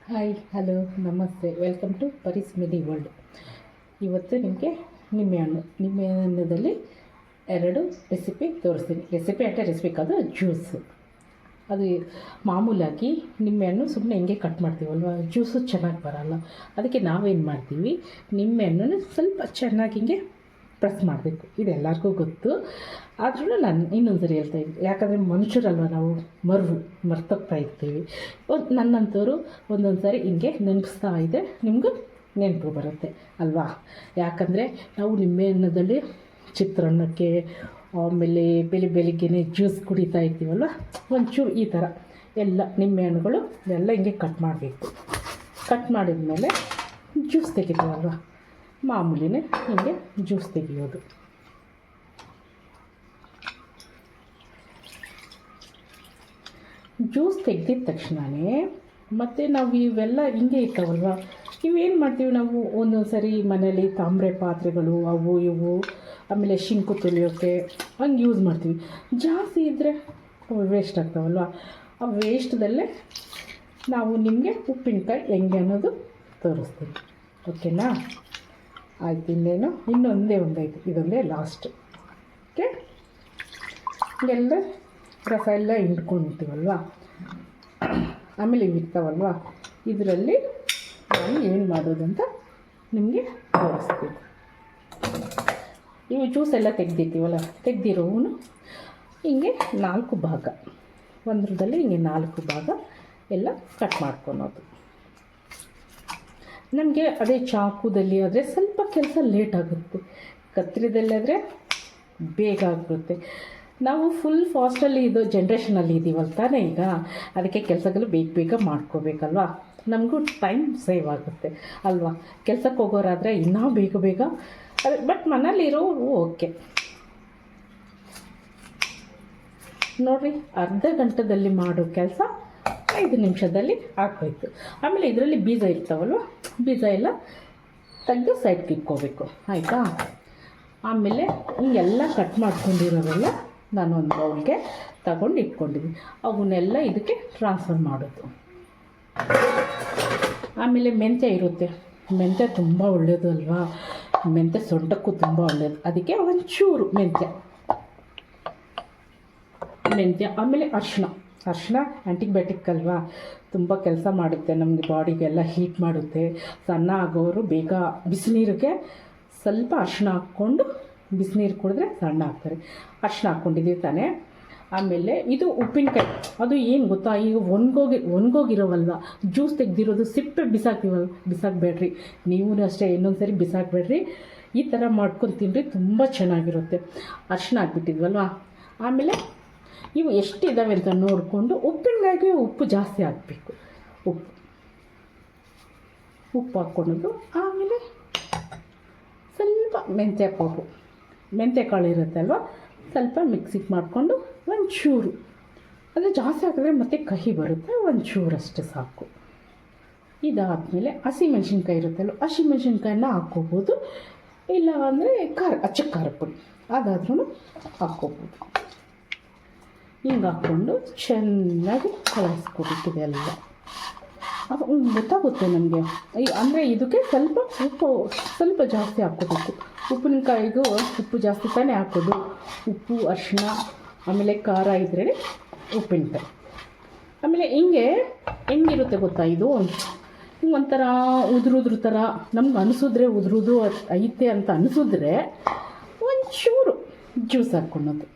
Hi hello ನಮಸ್ತೆ welcome to ಪರಿಸ್ mini world. ಇವತ್ತು ನಿಮಗೆ ನಿಂಬೆಹಣ್ಣದಲ್ಲಿ ಎರಡು ರೆಸಿಪಿ ತೋರಿಸ್ತೀನಿ. ರೆಸಿಪಿ ಕಾದು ಜ್ಯೂಸು. ಅದು ಮಾಮೂಲಾಗಿ ನಿಂಬೆಹಣ್ಣು ಸುಮ್ಮನೆ ಹಿಂಗೆ ಕಟ್ ಮಾಡ್ತೀವಲ್ವ, ಜ್ಯೂಸು ಚೆನ್ನಾಗಿ ಬರೋಲ್ಲ. ಅದಕ್ಕೆ ನಾವೇನು ಮಾಡ್ತೀವಿ, ನಿಂಬೆಹಣ್ಣನ್ನು ಸ್ವಲ್ಪ ಚೆನ್ನಾಗಿ ಹಿಂಗೆ ಪ್ರೆಸ್ ಮಾಡಬೇಕು. ಇದೆಲ್ಲರಿಗೂ ಗೊತ್ತು, ಆದ್ರೂ ನಾನು ಇನ್ನೊಂದ್ಸರಿ ಹೇಳ್ತಾಯಿದ್ದೆ, ಯಾಕಂದರೆ ಮನುಷ್ಯರಲ್ವ ನಾವು ಮರ್ತೋಗ್ತಾ ಇರ್ತೀವಿ. ನನ್ನಂಥವ್ರು ಒಂದೊಂದು ಸಾರಿ ಹಿಂಗೆ ನೆನಪಿಸ್ತಾ ಇದೆ, ನಿಮಗೂ ನೆನಪು ಬರುತ್ತೆ ಅಲ್ವಾ. ಯಾಕಂದರೆ ನಾವು ನಿಂಬೆಹಣ್ಣದಲ್ಲಿ ಚಿತ್ರಾನ್ನಕ್ಕೆ, ಆಮೇಲೆ ಬೆಳಿಗ್ಗೆನೇ ಜ್ಯೂಸ್ ಕುಡಿತಾ ಇರ್ತೀವಲ್ವ, ಒಂಚೂರು ಈ ಥರ ಎಲ್ಲ ನಿಂಬೆಹಣ್ಣುಗಳು ಎಲ್ಲ ಹಿಂಗೆ ಕಟ್ ಮಾಡಬೇಕು. ಕಟ್ ಮಾಡಿದ್ಮೇಲೆ ಜ್ಯೂಸ್ ತೆಗಿತೀವಲ್ವ, ಮಾಮೂಲಿನೇ ಹೀಗೆ ಜ್ಯೂಸ್ ತೆಗಿಯೋದು. ಜ್ಯೂಸ್ ತೆಗೆದಿದ ತಕ್ಷಣವೇ ಮತ್ತು ನಾವು ಇವೆಲ್ಲ ಹಿಂಗೆ ಇರ್ತಾವಲ್ವ, ಇವೇನು ಮಾಡ್ತೀವಿ ನಾವು ಒಂದೊಂದು ಸರಿ ಮನೇಲಿ ತಾಮ್ರೆ ಪಾತ್ರೆಗಳು ಅವು ಇವು, ಆಮೇಲೆ ಶಿಂಕು ತುಳಿಯೋಕ್ಕೆ ಹಂಗೆ ಯೂಸ್ ಮಾಡ್ತೀವಿ. ಜಾಸ್ತಿ ಇದ್ದರೆ ವೇಸ್ಟ್ ಆಗ್ತಾವಲ್ವ. ಆ ವೇಸ್ಟ್ದಲ್ಲೇ ನಾವು ನಿಮಗೆ ಉಪ್ಪಿನಕಾಯಿ ಹೆಂಗೆ ಅನ್ನೋದು ತೋರಿಸ್ತೀವಿ, ಓಕೆನಾ? ಆಯ್ತು, ಇನ್ನೊಂದೇ ಒಂದೈತೆ, ಇದೊಂದೇ ಲಾಸ್ಟ್. ಓಕೆ, ಎಲ್ಲ ರಸ ಎಲ್ಲ ಹಿಂಡ್ಕೊಂಡಿರ್ತೀವಲ್ವ, ಆಮೇಲೆ ಇರ್ತಾವಲ್ವ, ಇದರಲ್ಲಿ ನಾನು ಏನು ಮಾಡೋದು ಅಂತ ನಿಮಗೆ ತೋರಿಸ್ತೀನಿ. ಇವು ಜ್ಯೂಸ್ ಎಲ್ಲ ತೆಗ್ದಿರ್ತೀವಲ್ಲ, ತೆಗ್ದಿರೋನು ಹಿಂಗೆ 4 ಭಾಗ, ಒಂದ್ರದಲ್ಲಿ ಹಿಂಗೆ 4 ಭಾಗ ಎಲ್ಲ ಕಟ್ ಮಾಡ್ಕೊಳೋದು. ನಮಗೆ ಅದೇ ಚಾಕುದಲ್ಲಿ ಆದರೆ ಸ್ವಲ್ಪ ಕೆಲಸ ಲೇಟ್ ಆಗುತ್ತೆ, ಕತ್ತರಿದಲ್ಲಾದರೆ ಬೇಗ ಆಗುತ್ತೆ. ನಾವು ಫುಲ್ ಫಾಸ್ಟಲ್ಲಿ ಇದು ಜನ್ರೇಷನಲ್ಲಿ ಇದ್ದೀವಲ್ಲ ತಾನೇ ಈಗ, ಅದಕ್ಕೆ ಕೆಲಸಗಳು ಬೇಗ ಮಾಡ್ಕೋಬೇಕಲ್ವ, ನಮಗೂ ಟೈಮ್ ಸೇವ್ ಆಗುತ್ತೆ ಅಲ್ವಾ. ಕೆಲಸಕ್ಕೆ ಹೋಗೋರಾದರೆ ಇನ್ನೂ ಬೇಗ ಬಟ್ ಮನೇಲಿರೋರು ಓಕೆ ನೋಡಿರಿ, ಅರ್ಧ ಗಂಟೆದಲ್ಲಿ ಮಾಡೋ ಕೆಲಸ 5 ನಿಮಿಷದಲ್ಲಿ ಆಗೋಯ್ತು. ಆಮೇಲೆ ಇದರಲ್ಲಿ ಬೀಜ ಇರ್ತಾವಲ್ವ, ಬೀಜ ಎಲ್ಲ ತೆಗೆದು ಸೈಡ್ಗೆ ಇಟ್ಕೋಬೇಕು, ಆಯಿತಾ? ಆಮೇಲೆ ಹಿಂಗೆಲ್ಲ ಕಟ್ ಮಾಡ್ಕೊಂಡಿರೋವೆಲ್ಲ ನಾನು ಒಂದು ಬೌಲ್ಗೆ ತಗೊಂಡು ಇಟ್ಕೊಂಡಿದ್ದೀನಿ, ಅವನ್ನೆಲ್ಲ ಇದಕ್ಕೆ ಟ್ರಾನ್ಸ್ಫರ್ ಮಾಡೋದು. ಆಮೇಲೆ ಮೆಂತ್ಯ ಇರುತ್ತೆ, ಮೆಂತ್ಯ ತುಂಬ ಒಳ್ಳೆಯದು ಅಲ್ವಾ, ಮೆಂತ್ಯ ಸೊಂಟಕ್ಕೂ ತುಂಬ ಒಳ್ಳೆಯದು. ಅದಕ್ಕೆ ಒಂಚೂರು ಮೆಂತ್ಯ, ಆಮೇಲೆ ಅರಿಶಿಣ ಆ್ಯಂಟಿಬಯೋಟಿಕ್ ಅಲ್ವಾ, ತುಂಬ ಕೆಲಸ ಮಾಡುತ್ತೆ ನಮಗೆ, ಬಾಡಿಗೆಲ್ಲ ಹೀಟ್ ಮಾಡುತ್ತೆ. ಸಣ್ಣ ಆಗೋರು ಬೇಗ ಬಿಸಿನೀರಿಗೆ ಸ್ವಲ್ಪ ಅರಿಶಿಣ ಹಾಕ್ಕೊಂಡು ಬಿಸಿನೀರು ಕುಡಿದ್ರೆ ಸಣ್ಣ ಆಗ್ತಾರೆ. ಅರಿಶಿಣ ಹಾಕ್ಕೊಂಡಿದ್ದೀವಿ ತಾನೇ. ಆಮೇಲೆ ಇದು ಉಪ್ಪಿನಕಾಯಿ, ಅದು ಏನು ಗೊತ್ತಾ, ಈಗ ಒಣಗೋಗಿರೋವಲ್ವ, ಜ್ಯೂಸ್ ತೆಗೆದಿರೋದು ಸಿಪ್ಪೆ ಬಿಸಾಕಬೇಡ್ರಿ. ನೀವು ಅಷ್ಟೇ, ಇನ್ನೊಂದು ಸರಿ ಬಿಸಾಕಬೇಡ್ರಿ, ಈ ಥರ ಮಾಡ್ಕೊಂಡು ತಿನ್ನಿರಿ, ತುಂಬ ಚೆನ್ನಾಗಿರುತ್ತೆ. ಅರಿಶಿಣ ಹಾಕ್ಬಿಟ್ಟಿದ್ವಲ್ವ, ಆಮೇಲೆ ಇವು ಎಷ್ಟಿದ್ದಾವೆ ಅಂತ ನೋಡಿಕೊಂಡು, ಉಪ್ಪಿನಕಾಯಿಗೆ ಉಪ್ಪು ಜಾಸ್ತಿ ಹಾಕಬೇಕು, ಉಪ್ಪು ಹಾಕ್ಕೊಳೋದು. ಆಮೇಲೆ ಸ್ವಲ್ಪ ಮೆಂತ್ಯ ಕಾಳು ಇರುತ್ತೆ ಅಲ್ವ, ಸ್ವಲ್ಪ ಮಿಕ್ಸಿಗೆ ಮಾಡಿಕೊಂಡು ಒಂಚೂರು, ಅಂದರೆ ಜಾಸ್ತಿ ಹಾಕಿದ್ರೆ ಮತ್ತೆ ಕಹಿ ಬರುತ್ತೆ, ಒಂಚೂರಷ್ಟು ಸಾಕು. ಇದಾದಮೇಲೆ ಹಸಿಮೆಣ್ಸಿನ್ಕಾಯಿ ಇರುತ್ತಲ್ವ, ಹಸಿಮೆಣ್ಸಿನ್ಕಾಯನ್ನ ಹಾಕ್ಕೋಬೋದು, ಇಲ್ಲ ಅಂದರೆ ಅಚ್ಚ ಖಾರ ಪುಡಿ ಅದಾದ್ರೂ ಹಾಕ್ಕೋಬೋದು. ಹಿಂಗೆ ಹಾಕ್ಕೊಂಡು ಚೆನ್ನಾಗಿ ಕಲಸ್ಕೊಬಿಟ್ಟಿದೆ ಎಲ್ಲ. ಅದು ಗೊತ್ತಾಗುತ್ತೆ ನಮಗೆ, ಅಂದರೆ ಇದಕ್ಕೆ ಸ್ವಲ್ಪ ಜಾಸ್ತಿ ಹಾಕ್ಕೋಬೇಕು. ಉಪ್ಪಿನಕಾಯಿಗೂ ಉಪ್ಪು ಜಾಸ್ತಿ ತಾನೇ ಹಾಕೋದು, ಉಪ್ಪು ಅರಿಶಿಣ ಆಮೇಲೆ ಖಾರ ಇದ್ದರೆ ಉಪ್ಪಿನಕಾಯಿ. ಆಮೇಲೆ ಹೆಂಗಿರುತ್ತೆ ಗೊತ್ತಾ, ಇದು ಒಂಥರ ಉದುರು ಥರ ನಮ್ಗೆ ಅನಿಸಿದ್ರೆ, ಉದುರುದು ಐತೆ ಅಂತ ಅನಿಸಿದ್ರೆ ಒಂಚೂರು ಜ್ಯೂಸ್ ಹಾಕ್ಕೊಳೋದು,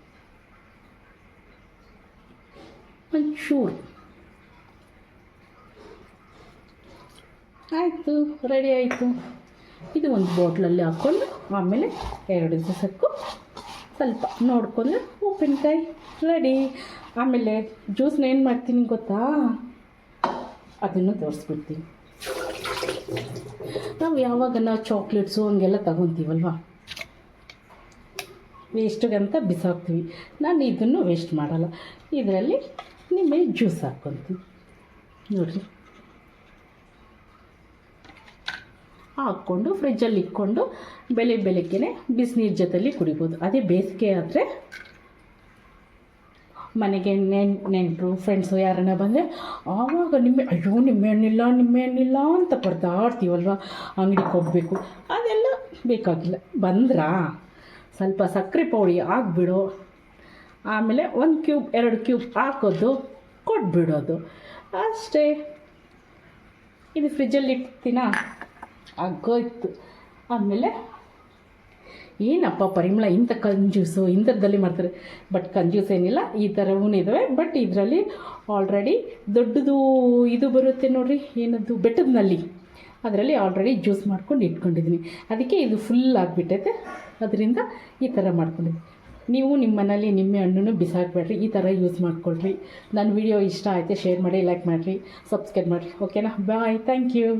ಒಂಚೂರು. ಆಯಿತು, ರೆಡಿ ಆಯಿತು. ಇದು ಒಂದು ಬಾಟ್ಲಲ್ಲಿ ಹಾಕ್ಕೊಂಡು, ಆಮೇಲೆ 2 ದಿವಸಕ್ಕೂ ಸ್ವಲ್ಪ ನೋಡಿಕೊಂಡು ಉಪ್ಪಿನಕಾಯಿ ರೆಡಿ. ಆಮೇಲೆ ಜ್ಯೂಸ್ನ ಏನು ಮಾಡ್ತೀನಿ ಗೊತ್ತಾ, ಅದನ್ನು ತೋರಿಸ್ಬಿಡ್ತೀನಿ. ನಾವು ಯಾವಾಗ ಚಾಕ್ಲೇಟ್ಸು ಹಂಗೆಲ್ಲ ತಗೊತೀವಲ್ವ, ವೇಸ್ಟಿಗಂತ ಬಿಸಾಕ್ತೀವಿ. ನಾನು ಇದನ್ನು ವೇಸ್ಟ್ ಮಾಡಲ್ಲ, ಇದರಲ್ಲಿ ನಿಮಗೆ ಜ್ಯೂಸ್ ಹಾಕ್ಕೊತೀವಿ ನೋಡಿರಿ. ಹಾಕ್ಕೊಂಡು ಫ್ರಿಜ್ಜಲ್ಲಿ ಇಟ್ಕೊಂಡು ಬೆಳಗ್ಗೆನೆ ಬಿಸಿನೀರು ಜೊತೆಲಿ ಕುಡಿಬೋದು. ಅದೇ ಬೇಸಿಗೆ ಆದರೆ ಮನೆಗೆ ನೆಂಟರು ಫ್ರೆಂಡ್ಸು ಯಾರನ್ನ ಬಂದರೆ ಆವಾಗ ನಿಂಬೆಹಣ್ಣಿಲ್ಲ ಅಂತ ಪರದಾಡ್ತೀವಲ್ವ, ಅಂಗಡಿಗೆ ಹೋಗಬೇಕು. ಅದೆಲ್ಲ ಬೇಕಾಗಿಲ್ಲ. ಬಂದ್ರಾ ಸ್ವಲ್ಪ ಸಕ್ಕರೆ ಪೌಡಿ ಹಾಕ್ಬಿಡು, ಆಮೇಲೆ 1 ಕ್ಯೂಬ್ 2 ಕ್ಯೂಬ್ ಹಾಕೋದು, ಕೊಟ್ಬಿಡೋದು ಅಷ್ಟೇ. ಇದು ಫ್ರಿಜ್ಜಲ್ಲಿ ಇಡ್ತೀನ, ಆಗೋಯ್ತು. ಆಮೇಲೆ ಏನಪ್ಪ ಪರಿಮಳ ಇಂಥ ಕಂಜ್ಯೂಸು ಇಂಥದ್ದಲ್ಲಿ ಮಾಡ್ತಾರೆ, ಬಟ್ ಕಂಜ್ಯೂಸ್ ಏನಿಲ್ಲ, ಈ ಥರವೂ ಇದ್ದಾವೆ. ಬಟ್ ಇದರಲ್ಲಿ ಆಲ್ರೆಡಿ ದೊಡ್ಡದು ಇದು ಬರುತ್ತೆ ನೋಡಿರಿ, ಏನದು ಬೆಟ್ಟದ ನಲ್ಲಿ, ಅದರಲ್ಲಿ ಆಲ್ರೆಡಿ ಜ್ಯೂಸ್ ಮಾಡ್ಕೊಂಡು ಇಟ್ಕೊಂಡಿದ್ದೀನಿ. ಅದಕ್ಕೆ ಇದು ಫುಲ್ ಆಗಿಬಿಟ್ಟೈತೆ, ಅದರಿಂದ ಈ ಥರ ಮಾಡ್ಕೊಂಡಿದ್ದೀನಿ. ನೀವು ನಿಮ್ಮ ಮನೇಲಿ ನಿಂಬೆ ಹಣ್ಣು ಬಿಸಾಕಬೇಡ್ರಿ, ಈ ಥರ ಯೂಸ್ ಮಾಡ್ಕೊಳ್ರಿ. ನನ್ನ ವಿಡಿಯೋ ಇಷ್ಟ ಆಯಿತು ಶೇರ್ ಮಾಡಿ, ಲೈಕ್ ಮಾಡಿರಿ, ಸಬ್ಸ್ಕ್ರೈಬ್ ಮಾಡಿರಿ. ಓಕೆನಾ? ಬಾಯ್, ಥ್ಯಾಂಕ್ ಯು.